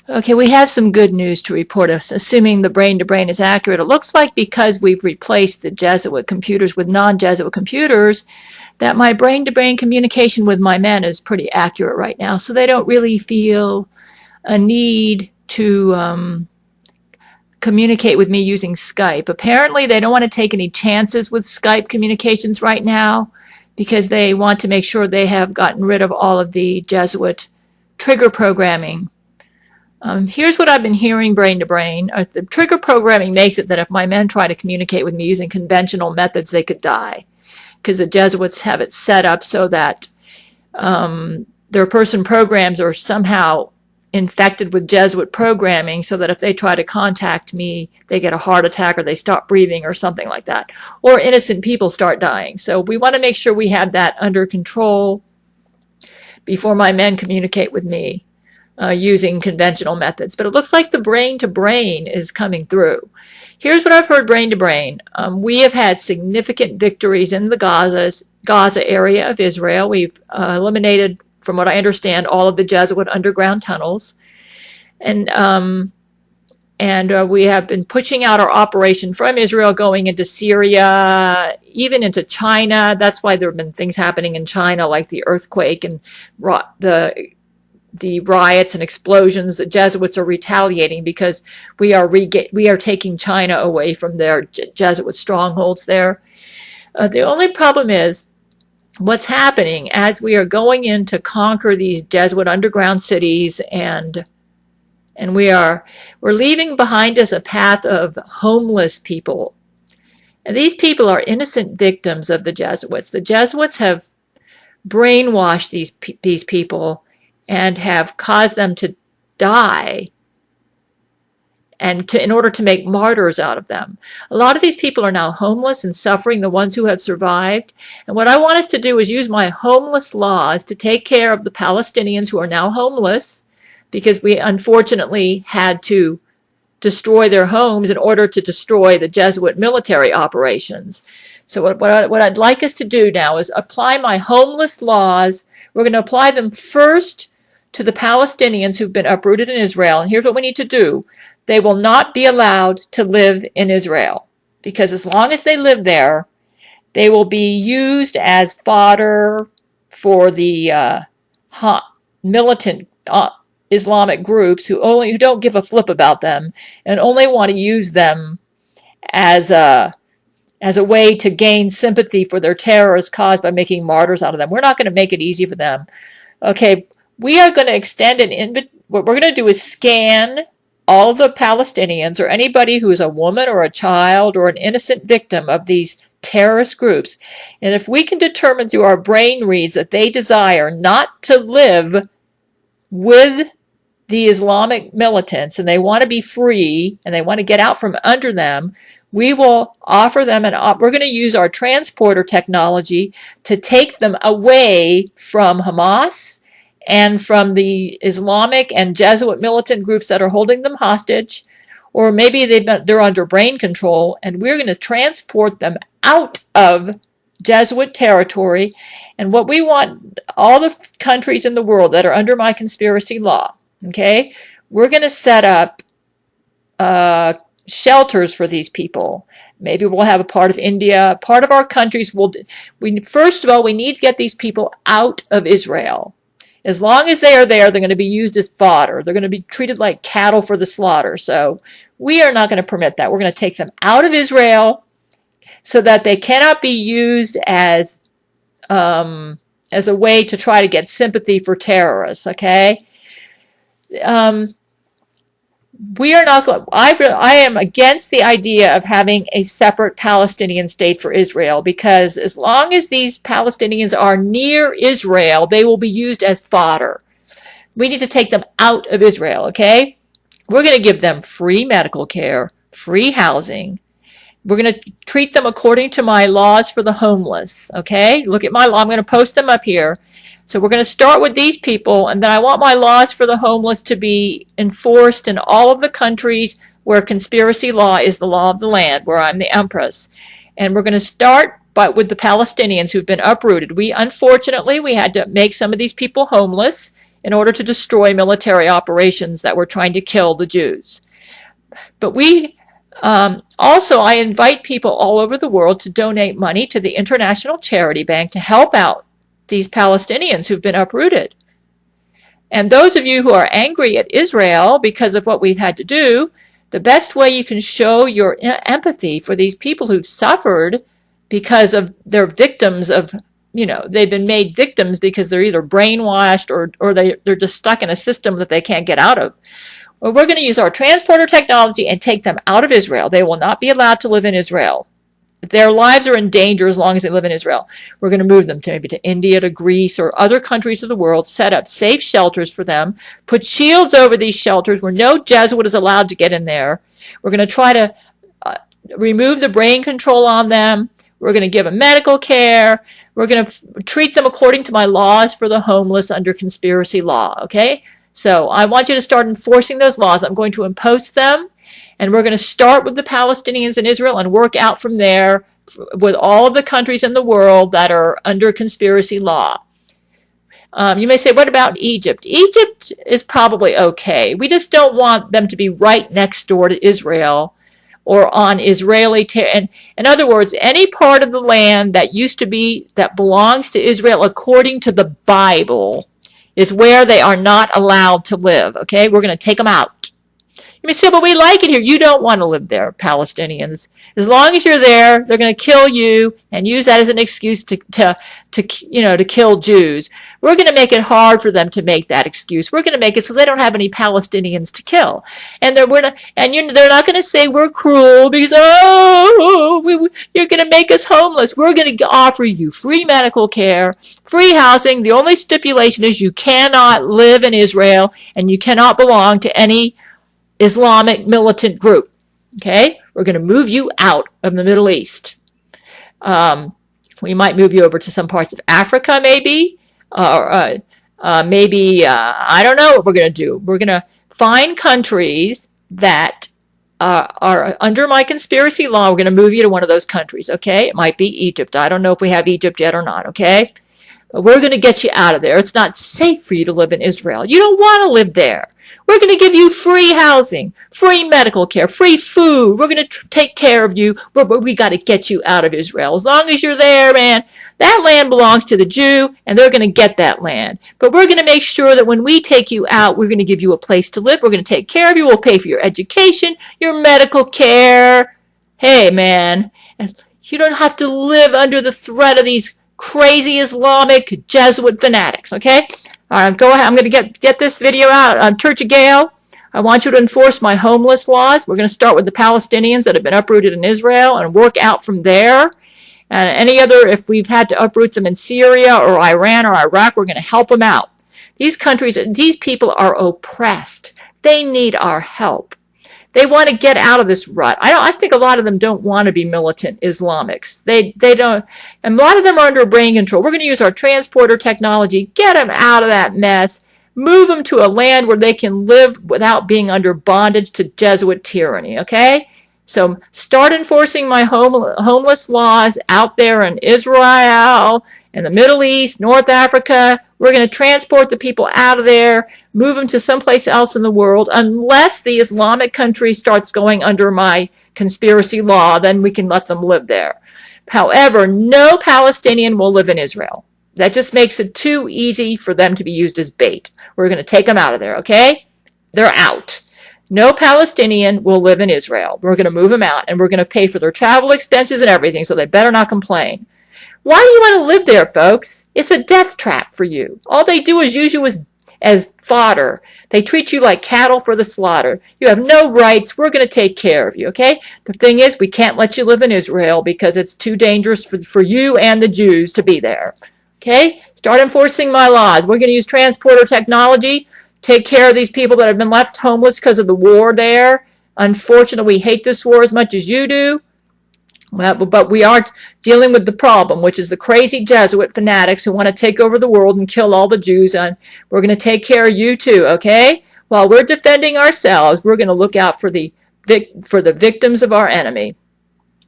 Okay, we have some good news to report us, assuming the brain-to-brain is accurate. It looks like because we've replaced the Jesuit computers with non-Jesuit computers, that my brain-to-brain communication with my men is pretty accurate right now. So they don't really feel a need to communicate with me using Skype. Apparently, they don't want to take any chances with Skype communications right now because they want to make sure they have gotten rid of all of the Jesuit trigger programming. Here's what I've been hearing brain to brain. The trigger programming makes it that if my men try to communicate with me using conventional methods, they could die, because the Jesuits have it set up so that their person programs are somehow infected with Jesuit programming, so that if they try to contact me, they get a heart attack or they stop breathing or something like that, or innocent people start dying. So we want to make sure we have that under control before my men communicate with me using conventional methods. But it looks like the brain-to-brain is coming through. Here's what I've heard brain-to-brain. We have had significant victories in the Gaza area of Israel. We've eliminated, from what I understand, all of the Jesuit underground tunnels. And we have been pushing out our operation from Israel, going into Syria, even into China. That's why there have been things happening in China, like the earthquake and the riots and explosions. The Jesuits are retaliating because we are taking China away from their Jesuit strongholds there. The only problem is what's happening as we are going in to conquer these Jesuit underground cities, and we're leaving behind us a path of homeless people. And these people are innocent victims of the Jesuits. The Jesuits have brainwashed these people and have caused them to die, and in order to make martyrs out of them. A lot of these people are now homeless and suffering, the ones who have survived. And what I want us to do is use my homeless laws to take care of the Palestinians who are now homeless, because we unfortunately had to destroy their homes in order to destroy the Jesuit military operations. So what I'd like us to do now is apply my homeless laws. We're going to apply them first to the Palestinians who've been uprooted in Israel. And here's what we need to do. They will not be allowed to live in Israel, because as long as they live there, they will be used as fodder for the militant Islamic groups who don't give a flip about them and only want to use them as a way to gain sympathy for their terrorist cause by making martyrs out of them. We're not going to make it easy for them. Okay, we are going to extend what we're going to do is scan all the Palestinians, or anybody who is a woman or a child or an innocent victim of these terrorist groups. And if we can determine through our brain reads that they desire not to live with the Islamic militants and they want to be free and they want to get out from under them, we will offer them we're going to use our transporter technology to take them away from Hamas and from the Islamic and Jesuit militant groups that are holding them hostage, or maybe they're under brain control, and we're going to transport them out of Jesuit territory. And what we want, all the countries in the world that are under my conspiracy law, okay, we're going to set up shelters for these people. Maybe we'll have a part of India, part of our countries. First of all, we need to get these people out of Israel. As long as they are there, they're going to be used as fodder. They're going to be treated like cattle for the slaughter. So we are not going to permit that. We're going to take them out of Israel so that they cannot be used as a way to try to get sympathy for terrorists. Okay. We are not going. I am against the idea of having a separate Palestinian state for Israel, because as long as these Palestinians are near Israel, they will be used as fodder. We need to take them out of Israel, okay? We're going to give them free medical care, free housing. We're going to treat them according to my laws for the homeless, okay? Look at my law. I'm going to post them up here. So we're going to start with these people, and then I want my laws for the homeless to be enforced in all of the countries where conspiracy law is the law of the land, where I'm the empress. And we're going to start with the Palestinians who've been uprooted. Unfortunately, we had to make some of these people homeless in order to destroy military operations that were trying to kill the Jews. But also, I invite people all over the world to donate money to the International Charity Bank to help out these Palestinians who've been uprooted. And those of you who are angry at Israel because of what we've had to do, the best way you can show your empathy for these people who've suffered because of their victims of, they've been made victims because they're either brainwashed or they're just stuck in a system that they can't get out of. Well, we're going to use our transporter technology and take them out of Israel. They will not be allowed to live in Israel. Their lives are in danger as long as they live in Israel. We're going to move them maybe to India, to Greece, or other countries of the world, set up safe shelters for them, put shields over these shelters where no Jesuit is allowed to get in there. We're going to try to remove the brain control on them. We're going to give them medical care. We're going to treat them according to my laws for the homeless under conspiracy law, okay? So I want you to start enforcing those laws. I'm going to impose them, and we're going to start with the Palestinians in Israel and work out from there with all of the countries in the world that are under conspiracy law. You may say, what about Egypt? Egypt is probably okay. We just don't want them to be right next door to Israel or on Israeli territory. In other words, any part of the land that belongs to Israel according to the Bible is where they are not allowed to live, okay? We're going to take them out. You may say, but we like it here. You don't want to live there, Palestinians. As long as you're there, they're going to kill you and use that as an excuse to kill Jews. We're going to make it hard for them to make that excuse. We're going to make it so they don't have any Palestinians to kill. And they're not going to say we're cruel because, you're going to make us homeless. We're going to offer you free medical care, free housing. The only stipulation is you cannot live in Israel and you cannot belong to any Islamic militant group. Okay? We're going to move you out of the Middle East. We might move you over to some parts of Africa, maybe. I don't know what we're going to do. We're going to find countries that are under my conspiracy law. We're going to move you to one of those countries, okay? It might be Egypt. I don't know if we have Egypt yet or not, okay? But we're going to get you out of there. It's not safe for you to live in Israel. You don't want to live there. We're going to give you free housing, free medical care, free food. We're going to take care of you, but we got to get you out of Israel. As long as you're there, man, that land belongs to the Jew, and they're going to get that land. But we're going to make sure that when we take you out, we're going to give you a place to live. We're going to take care of you. We'll pay for your education, your medical care. Hey, man, you don't have to live under the threat of these crazy Islamic Jesuit fanatics, okay? All right, go ahead. I'm going to get this video out on Church of Gail. I want you to enforce my homeless laws. We're going to start with the Palestinians that have been uprooted in Israel and work out from there. And any other, if we've had to uproot them in Syria or Iran or Iraq, we're going to help them out. These countries, these people are oppressed. They need our help. They want to get out of this rut. I think a lot of them don't want to be militant Islamics. They don't, and a lot of them are under brain control. We're going to use our transporter technology, get them out of that mess, move them to a land where they can live without being under bondage to Jesuit tyranny, okay? So start enforcing my homeless laws out there in Israel, in the Middle East, North Africa. We're going to transport the people out of there, move them to someplace else in the world. Unless the Islamic country starts going under my conspiracy law, then we can let them live there. However, no Palestinian will live in Israel. That just makes it too easy for them to be used as bait. We're going to take them out of there, okay? They're out. No Palestinian will live in Israel. We're going to move them out, and we're going to pay for their travel expenses and everything, so they better not complain. Why do you want to live there, folks? It's a death trap for you. All they do is use you as fodder. They treat you like cattle for the slaughter. You have no rights. We're going to take care of you, okay? The thing is, we can't let you live in Israel because it's too dangerous for you and the Jews to be there, okay? Start enforcing my laws. We're going to use transporter technology, take care of these people that have been left homeless because of the war there. Unfortunately, we hate this war as much as you do. Well, but we are dealing with the problem, which is the crazy Jesuit fanatics who want to take over the world and kill all the Jews. And we're going to take care of you too, okay? While we're defending ourselves, we're going to look out for the victims of our enemy.